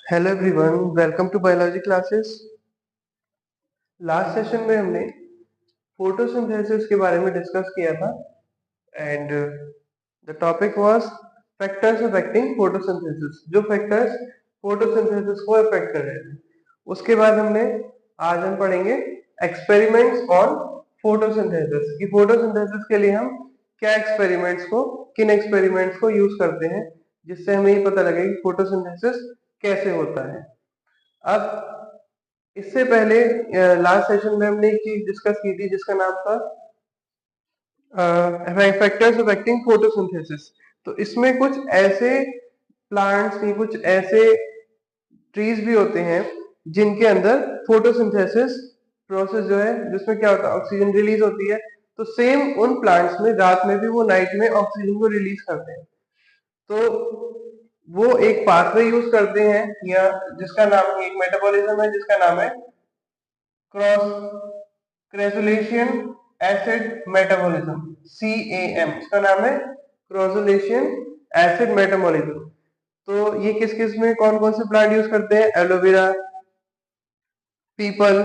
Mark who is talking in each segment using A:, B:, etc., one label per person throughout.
A: Hello everyone, welcome to biology classes. Last session में हमने photosynthesis के बारे में डिस्कस किया था and the topic was factors affecting photosynthesis. जो फैक्टर्स फोटोसिंथेसिस को अफेक्ट कर रहे हैं। उसके बाद आज हम पढ़ेंगे एक्सपेरिमेंट्स ऑन फोटोसिंथेसिस कि फोटोसिंथेसिस के लिए हम किन एक्सपेरिमेंट्स को यूज करते हैं, जिससे हमें ये पता लगे कि फोटोसिंथेसिस कैसे होता है। अब इससे पहले लास्ट सेशन में हमने एक चीज डिस्कस की थी जिसका नाम था फैक्टर्स अफेक्टिंग फोटोसिंथेसिस। तो इसमें कुछ ऐसे प्लांट्स की कुछ ऐसे ट्रीज भी होते हैं जिनके अंदर फोटोसिंथेसिस प्रोसेस जो है, जिसमें क्या होता है, ऑक्सीजन रिलीज होती है। तो सेम उन प्लांट्स में रात में भी वो नाइट में ऑक्सीजन को रिलीज करते हैं। तो वो एक पाथवे यूज करते हैं या जिसका नाम एक मेटाबॉलिज्म है जिसका नाम है cross crassulacean acid metabolism, CAM। इसका नाम है क्रोसुलेशियन एसिड मेटाबॉलिज्म। तो ये किस किस में कौन कौन से प्लांट यूज करते हैं? एलोवेरा, पीपल,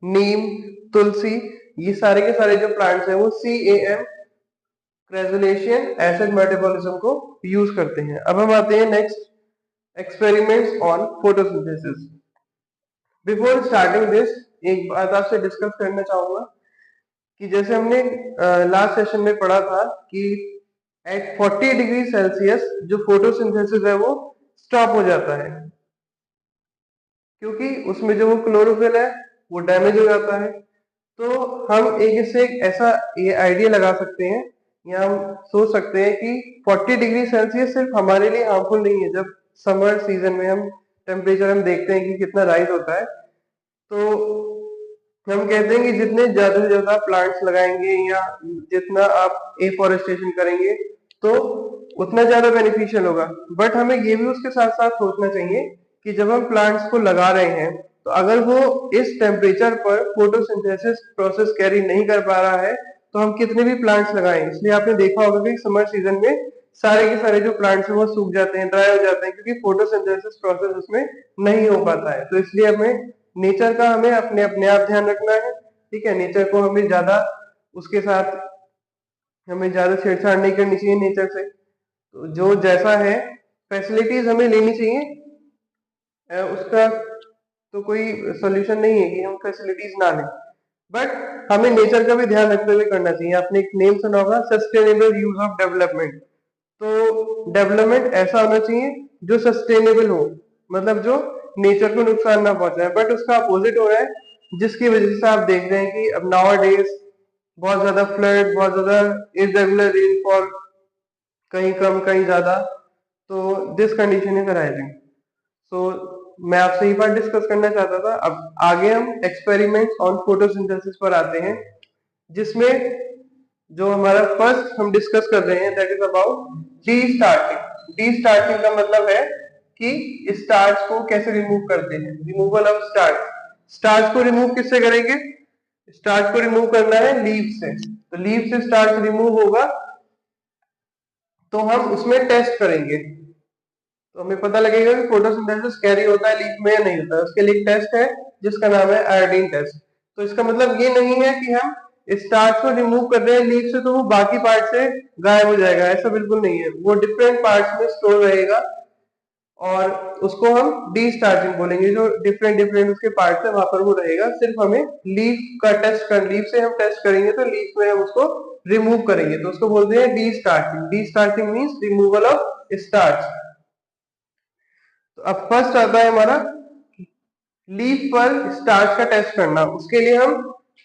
A: नीम, तुलसी, ये सारे के सारे जो प्लांट्स हैं वो CAM क्रेसुलेशियन एसिड मेटाबॉलिज्म को यूज करते हैं। अब हम आते हैं next experiments on photosynthesis. Before starting this, एक बात आपसे डिस्कस करना चाहूंगा कि जैसे हमने लास्ट सेशन में पढ़ा था कि एट 40 डिग्री सेल्सियस जो फोटोसिंथेसिस है वो स्टॉप हो जाता है, क्योंकि उसमें जो वो क्लोरोफिल है वो डैमेज हो जाता है। तो हम इससे एक ऐसा ये आइडिया लगा सकते हैं या हम सोच सकते हैं कि 40 डिग्री सेल्सियस सिर्फ हमारे लिए हार्मफुल नहीं है। जब समर सीजन में हम टेम्परेचर हम देखते हैं कि कितना राइज होता है, तो हम कहते हैं कि जितने ज्यादा से ज्यादा प्लांट्स लगाएंगे या जितना आप एफॉरेस्टेशन करेंगे तो उतना ज्यादा बेनिफिशियल होगा। बट हमें ये भी उसके साथ साथ सोचना चाहिए कि जब हम प्लांट्स को लगा रहे हैं तो अगर वो इस टेम्परेचर पर फोटोसिंथेसिस प्रोसेस कैरी नहीं कर पा रहा है तो हम कितने भी प्लांट्स लगाएं। इसलिए आपने देखा होगा कि समर सीजन में सारे के सारे जो प्लांट्स हैं वो सूख जाते हैं, ड्राई हो जाते हैं, क्योंकि फोटोसिंथेसिस प्रोसेस उसमें नहीं हो पाता है। तो इसलिए हमें नेचर का हमें अपने अपने आप ध्यान रखना है। ठीक है, नेचर को हमें ज्यादा उसके साथ हमें ज्यादा छेड़छाड़ नहीं करनी चाहिए नेचर से। तो जो जैसा है फैसिलिटीज हमें लेनी चाहिए, उसका तो कोई सोल्यूशन नहीं है कि हम फैसिलिटीज ना लें, बट हमें नेचर का भी ध्यान रखते हुए करना चाहिए। आपने एक नेम सुना होगा, सस्टेनेबल यूज ऑफ डेवलपमेंट। तो डेवलपमेंट ऐसा होना चाहिए जो सस्टेनेबल हो, मतलब जो नेचर को नुकसान ना पहुंचाए। बट उसका अपोजिट हो रहा है, जिसकी वजह से आप देख रहे हैं कि अब नाउ डेज बहुत ज्यादा फ्लड, बहुत ज्यादा इरेगुलर रेनफॉल, कहीं कम कहीं ज्यादा। तो दिस कंडीशन इज अराइजिंग। सो मैं आपसे ये बात डिस्कस करना चाहता था। अब आगे हम एक्सपेरिमेंट्स ऑन फोटोसिंथेसिस पर आते हैं, जिसमें जो हमारा फर्स्ट हम डिस्कस कर रहे हैं that is about D starting. D starting का मतलब है कि स्टार्च को कैसे रिमूव करते हैं, रिमूवल ऑफ स्टार्च। स्टार्च को रिमूव किससे करेंगे? स्टार्च को रिमूव करना है लीव से। तो लीव से स्टार्च रिमूव होगा तो हम उसमें टेस्ट करेंगे, तो हमें पता लगेगा कि फोटोसिंथेसिस कैरी होता है लीफ में या नहीं होता है। उसके लिए एक टेस्ट है जिसका नाम है आयोडीन टेस्ट। तो इसका मतलब ये नहीं है कि हम स्टार्च को रिमूव कर रहे हैं लीफ से तो वो बाकी पार्ट से गायब हो जाएगा, ऐसा बिल्कुल नहीं है। वो डिफरेंट पार्ट्स में स्टोर रहेगा और उसको हम डी स्टार्चिंग बोलेंगे। जो डिफरेंट डिफरेंट उसके पार्ट्स है वहां पर वो रहेगा। सिर्फ हमें लीफ का टेस्ट कर, लीफ से हम टेस्ट करेंगे तो लीफ में हम उसको रिमूव करेंगे, तो उसको बोलते हैं destarching. Destarching means removal of starch. तो अब फर्स्ट आता है हमारा लीफ पर स्टार्च का टेस्ट करना। उसके लिए हम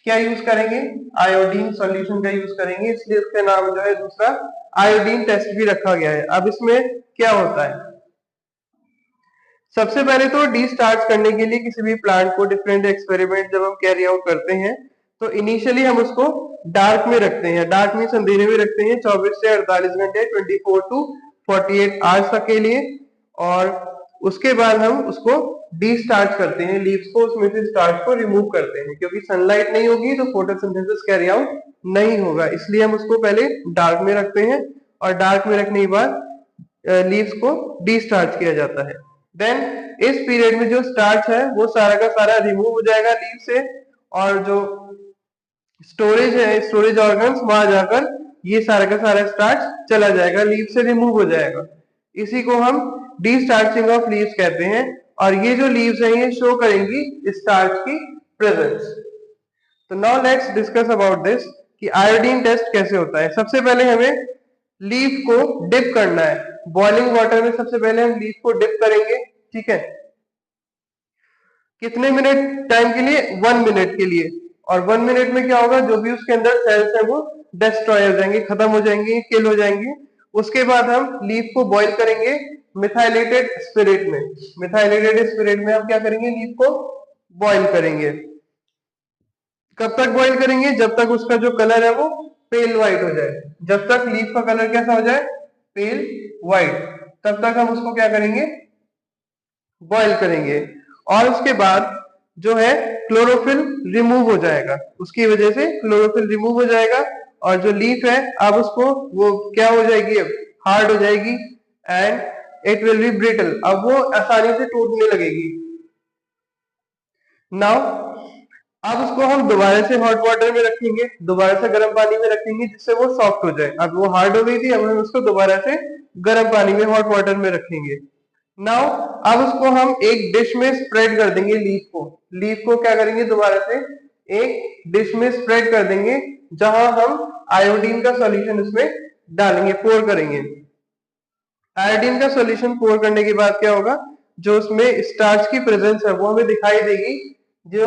A: क्या यूज करेंगे? आयोडीन सॉल्यूशन का यूज करेंगे, इसलिए उसका नाम जो है दूसरा आयोडीन टेस्ट भी रखा गया है। अब इसमें क्या होता है? सबसे पहले तो डी स्टार्च करने के लिए किसी भी प्लांट को डिफरेंट एक्सपेरिमेंट जब हम कैरी आउट करते हैं तो इनिशियली हम उसको डार्क में रखते हैं। डार्क मीन्स अंधेरे में रखते हैं 24 से 48 घंटे, 24 टू 48 आवर्स तक के लिए। और उसके बाद हम उसको डी स्टार्च करते हैं, लीव्स को, उसमें से स्टार्च को रिमूव करते हैं, क्योंकि सनलाइट नहीं होगी तो फोटोसिंथेसिस कैरी आउट नहीं होगा। इसलिए हम उसको पहले डार्क में रखते हैं और डार्क में रखने के बाद लीव्स को डी स्टार्च किया जाता है। देन इस पीरियड में जो स्टार्च है वो सारा का सारा रिमूव हो जाएगा लीफ से, और जो स्टोरेज है, स्टोरेज ऑर्गन्स, वहां जाकर ये सारा का सारा स्टार्च चला जाएगा, लीफ से रिमूव हो जाएगा। इसी को हम डी स्टार्चिंग ऑफ लीव्स कहते हैं। और ये जो लीव्स हैं ये शो करेंगी स्टार्च की प्रेजेंस। तो now let's discuss about this कि आयोडीन टेस्ट कैसे होता है। सबसे पहले हमें लीफ को डिप करना है बॉइलिंग वाटर में। सबसे पहले हम लीफ को डिप करेंगे, ठीक है, कितने मिनट टाइम के लिए? 1 मिनट के लिए। और 1 मिनट में क्या होगा, जो भी उसके अंदर सेल्स है वो डिस्ट्रॉय हो जाएंगे, खत्म हो जाएंगे, किल हो जाएंगे। उसके बाद हम लीफ को बॉईल करेंगे मिथाइलेटेड स्पिरिट में। मिथाइलेटेड स्पिरिट में हम क्या करेंगे, लीफ को बॉईल करेंगे। कब तक बॉईल करेंगे? जब तक उसका जो कलर है वो पेल व्हाइट हो जाए। जब तक लीफ का कलर कैसा हो जाए? पेल व्हाइट, तब तक हम उसको क्या करेंगे, बॉईल करेंगे। और उसके बाद जो है क्लोरोफिल रिमूव हो जाएगा, उसकी वजह से क्लोरोफिल रिमूव हो जाएगा। और जो लीफ है अब उसको वो क्या हो जाएगी, अब हार्ड हो जाएगी and it will be brittle. अब वो आसानी से टूटने लगेगी। नाउ अब उसको हम दोबारा से हॉट वाटर में रखेंगे, दोबारा से गर्म पानी में रखेंगे जिससे वो सॉफ्ट हो जाए। अब वो हार्ड हो गई थी, अब हम उसको दोबारा से गर्म पानी में हॉट वाटर में रखेंगे। नाउ अब उसको हम एक डिश में स्प्रेड कर देंगे लीफ को। लीफ को क्या करेंगे, दोबारा से एक डिश में स्प्रेड कर देंगे जहां हम आयोडीन का सॉल्यूशन उसमें डालेंगे, पोर करेंगे। आयोडीन का सॉल्यूशन पोर करने के बाद क्या होगा, जो उसमें स्टार्च की प्रेजेंस है वो हमें दिखाई देगी, जो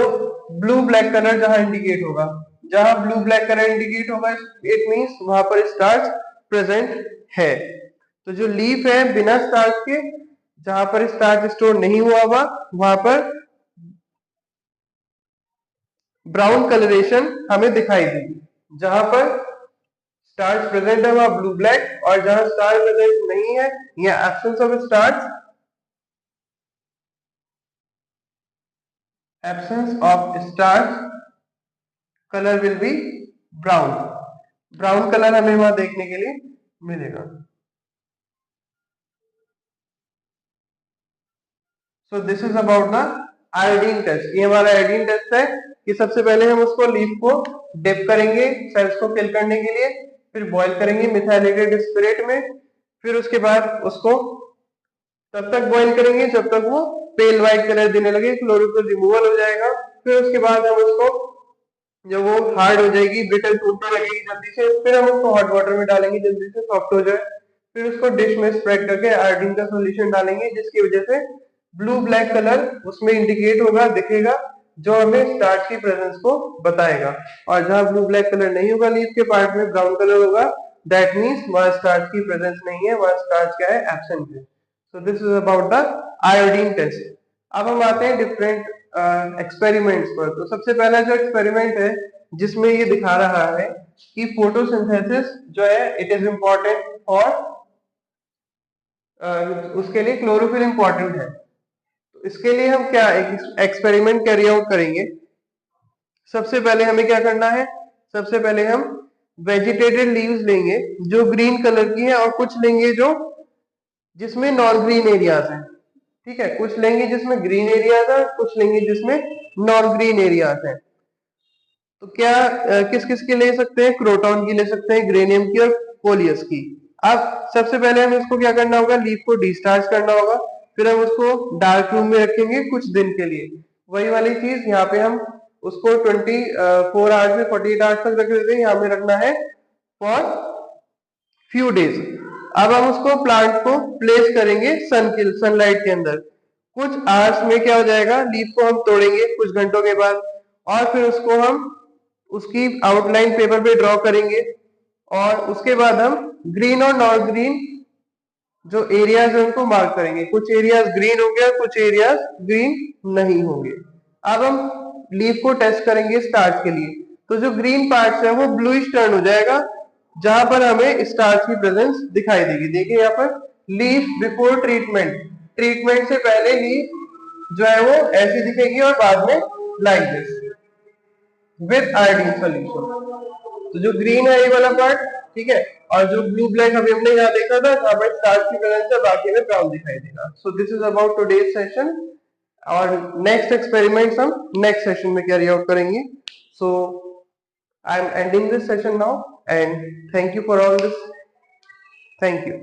A: ब्लू ब्लैक कलर जहां इंडिकेट होगा। जहां ब्लू ब्लैक कलर इंडिकेट होगा इट मींस वहां पर स्टार्च प्रेजेंट है। तो जो लीफ है बिना स्टार्च के, जहां पर स्टार्च स्टोर नहीं हुआ हुआ, वहां पर ब्राउन कलरेशन हमें दिखाई देगी। जहां पर स्टार्च प्रेजेंट है वहां ब्लू ब्लैक, और जहां स्टार्च प्रेजेंट नहीं है या absence of starch, absence of starch, color will be brown। Brown colour हमें वहां देखने के लिए मिलेगा। So this is about the iodine test. ये हमारा आयोडीन टेस्ट है कि सबसे पहले हम उसको लीफ को डिप करेंगे सेल्स को किल करने के लिए, फिर बॉईल करेंगे मिथाइलेटेड स्पिरिट में, फिर उसके बाद उसको तब तक बॉईल करेंगे जब तक वो पेल व्हाइट कलर देने लगे, क्लोरोफिल रिमूवल हो जाएगा। फिर उसके बाद हम उसको, जब वो हार्ड हो जाएगी, ब्रिटल टूटने लगेगी जल्दी से, फिर हम उसको हॉट वाटर में डालेंगे जल्दी से सॉफ्ट हो जाए। फिर उसको डिश में स्प्रेड करके आयोडीन का सॉल्यूशन डालेंगे जिसकी वजह से ब्लू ब्लैक कलर उसमें इंडिकेट होगा, दिखेगा, जो हमें स्टार्च की प्रेजेंस को बताएगा। और जहां ब्लू ब्लैक कलर नहीं होगा, लीफ के पार्ट में ब्राउन कलर होगा, दैट मीन्स वहां स्टार्च की प्रेजेंस नहीं है, वहां स्टार्च क्या है, एब्सेंट है। So this is about the iodine test. अब हम आते हैं डिफरेंट एक्सपेरिमेंट्स पर। तो सबसे पहला जो एक्सपेरिमेंट है जिसमें ये दिखा रहा है कि फोटोसिंथेसिस जो है इट इज इम्पोर्टेंट, और उसके लिए क्लोरोफिल इंपॉर्टेंट है। तो इसके लिए हम क्या एक एक्सपेरिमेंट कैरी आउट करेंगे। सबसे पहले हमें क्या करना है, सबसे पहले हम वेजिटेटेड लीव्स लेंगे जो ग्रीन कलर की है, और कुछ लेंगे जो जिसमें नॉन ग्रीन एरियाज हैं, ठीक है, कुछ लेंगे जिसमें ग्रीन एरियाज है, कुछ लेंगे जिसमें नॉन ग्रीन एरियाज हैं। तो क्या किस किस की ले सकते हैं, क्रोटॉन की ले सकते हैं, ग्रेनियम की और कोलियस की। अब सबसे पहले हमें इसको क्या करना होगा, लीफ को डिस्चार्ज करना होगा, फिर हम उसको डार्क रूम में रखेंगे कुछ दिन के लिए। वही वाली चीज यहाँ पे हम उसको 24 आवर्स में 48 आवर्स तक रख देते हैं, यहाँ पे रखना है फॉर फ्यू डेज। अब हम उसको प्लांट को प्लेस करेंगे सनलाइट के अंदर। कुछ आवर्स में क्या हो जाएगा, लीफ को हम तोड़ेंगे कुछ घंटों के बाद, और फिर उसको हम उसकी आउटलाइन पेपर पे ड्रॉ करेंगे, और उसके बाद हम ग्रीन और नॉन ग्रीन जो एरियाज है उनको मार्क करेंगे। कुछ एरियाज ग्रीन होंगे और कुछ एरियाज ग्रीन नहीं होंगे। अब हम लीफ को टेस्ट करेंगे स्टार्च के लिए। तो जो ग्रीन पार्ट्स है वो ब्लूइश टर्न हो जाएगा, जहां पर हमें स्टार्च की प्रेजेंस दिखाई देगी। देखिए यहाँ पर लीफ बिफोर ट्रीटमेंट, ट्रीटमेंट से पहले लीफ जो है वो ऐसी दिखेगी, और बाद में like this with iodine solution. तो जो ग्रीन है ये वाला पार्ट, ठीक है। और जो ब्लू ब्लैक अभी हमने यहाँ देखा था, जहाँ पर स्टार्च की प्रेजेंस है, बाकी में ब्राउन दिखाई देगा। So this is about today's session. और नेक्स्ट एक्सपेरिमेंट्स हम नेक्स्ट सेशन में कैरी आउट करेंगे। So I am ending this session now and thank you for all this. Thank you.